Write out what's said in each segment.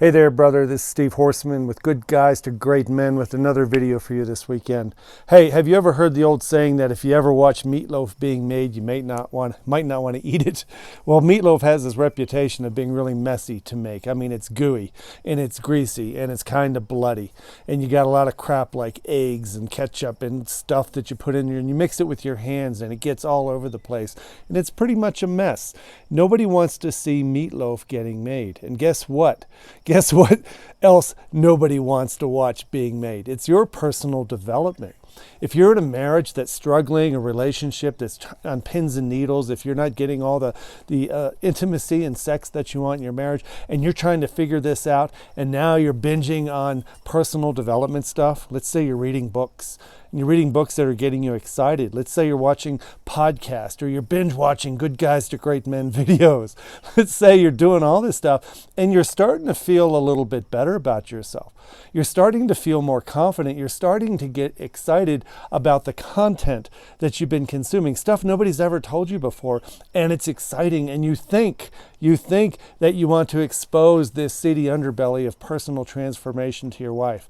Hey there, brother. This is Steve Horseman with Good Guys to Great Men with another video for you this weekend. Hey, have you ever heard the old saying that if you ever watch meatloaf being made, you might not want to eat it? Well, meatloaf has this reputation of being really messy to make. I mean, it's gooey and it's greasy and it's kind of bloody. And you got a lot of crap like eggs and ketchup and stuff that you put in there and you mix it with your hands and it gets all over the place. And it's pretty much a mess. Nobody wants to see meatloaf getting made. And guess what? Guess what else nobody wants to watch being made? It's your personal development. If you're in a marriage that's struggling, a relationship that's on pins and needles, if you're not getting all the intimacy and sex that you want in your marriage, and you're trying to figure this out, and now you're binging on personal development stuff, let's say you're reading books, and you're reading books that are getting you excited. Let's say you're watching podcasts, or you're binge watching Good Guys to Great Men videos. Let's say you're doing all this stuff, and you're starting to feel a little bit better about yourself. You're starting to feel more confident. You're starting to get excited about the content that you've been consuming, stuff nobody's ever told you before, and it's exciting, and you think that you want to expose this seedy underbelly of personal transformation to your wife.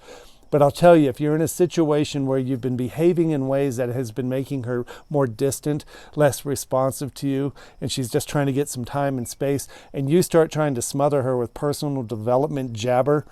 But I'll tell you, if you're in a situation where you've been behaving in ways that has been making her more distant, less responsive to you, and she's just trying to get some time and space, and you start trying to smother her with personal development jabber,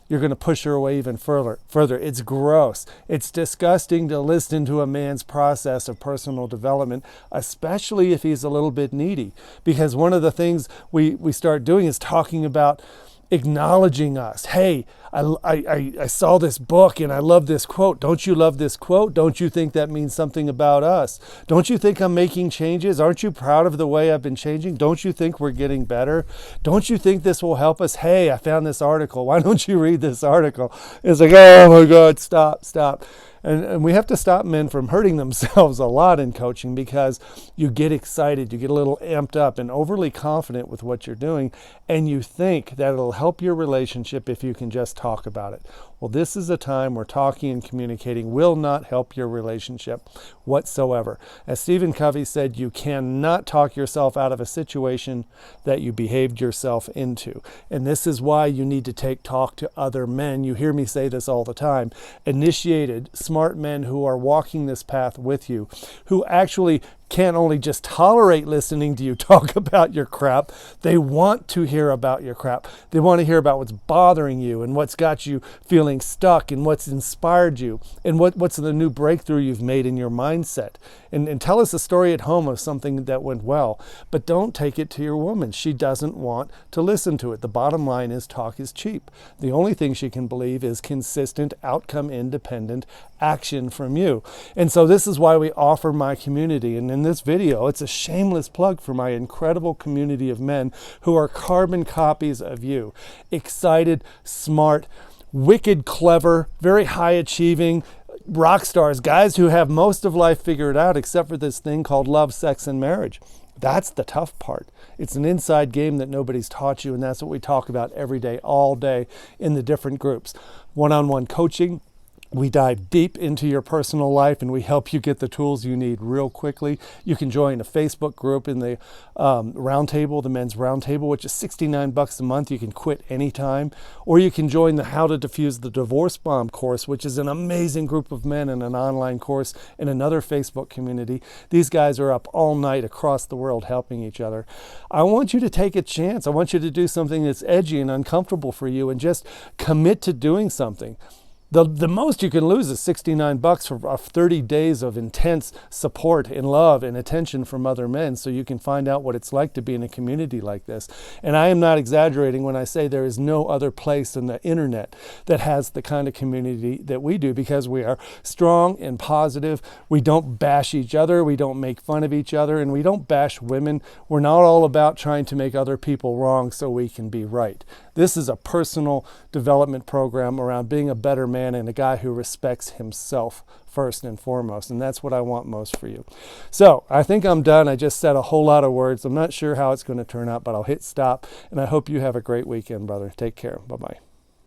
you're going to push her away even further. It's gross. It's disgusting to listen to a man's process of personal development, especially if he's a little bit needy. Because one of the things we start doing is talking about acknowledging us. Hey, I saw this book and I love this quote. Don't you love this quote? Don't you think that means something about us? Don't you think I'm making changes? Aren't you proud of the way I've been changing? Don't you think we're getting better? Don't you think this will help us? Hey, I found this article. Why don't you read this article? It's like, oh my God, stop. And we have to stop men from hurting themselves a lot in coaching because you get excited, you get a little amped up and overly confident with what you're doing, and you think that it'll help your relationship if you can just talk about it. Well, this is a time where talking and communicating will not help your relationship whatsoever. As Stephen Covey said, you cannot talk yourself out of a situation that you behaved yourself into. And this is why you need to take talk to other men. You hear me say this all the time. Initiated, smart men who are walking this path with you, who actually can't only just tolerate listening to you talk about your crap, they want to hear about your crap. They want to hear about what's bothering you and what's got you feeling stuck and what's inspired you and what's the new breakthrough you've made in your mindset. And tell us a story at home of something that went well, but don't take it to your woman. She doesn't want to listen to it. The bottom line is talk is cheap. The only thing she can believe is consistent, outcome-independent action from you. And so this is why we offer my community. And in this video, it's a shameless plug for my incredible community of men who are carbon copies of you. Excited, smart, wicked clever, very high achieving rock stars, guys who have most of life figured out except for this thing called love, sex, and marriage. That's the tough part. It's an inside game that nobody's taught you, and that's what we talk about every day, all day in the different groups. One-on-one coaching. We dive deep into your personal life and we help you get the tools you need real quickly. You can join a Facebook group in the Roundtable, the Men's Roundtable, which is $69 a month. You can quit anytime. Or you can join the How to Defuse the Divorce Bomb course, which is an amazing group of men in an online course in another Facebook community. These guys are up all night across the world helping each other. I want you to take a chance. I want you to do something that's edgy and uncomfortable for you and just commit to doing something. The most you can lose is $69 for 30 days of intense support and love and attention from other men so you can find out what it's like to be in a community like this. And I am not exaggerating when I say there is no other place on the internet that has the kind of community that we do because we are strong and positive. We don't bash each other. We don't make fun of each other. And we don't bash women. We're not all about trying to make other people wrong so we can be right. This is a personal development program around being a better man and a guy who respects himself first and foremost. And that's what I want most for you. So I think I'm done. I just said a whole lot of words. I'm not sure how it's going to turn out, but I'll hit stop. And I hope you have a great weekend, brother. Take care. Bye-bye.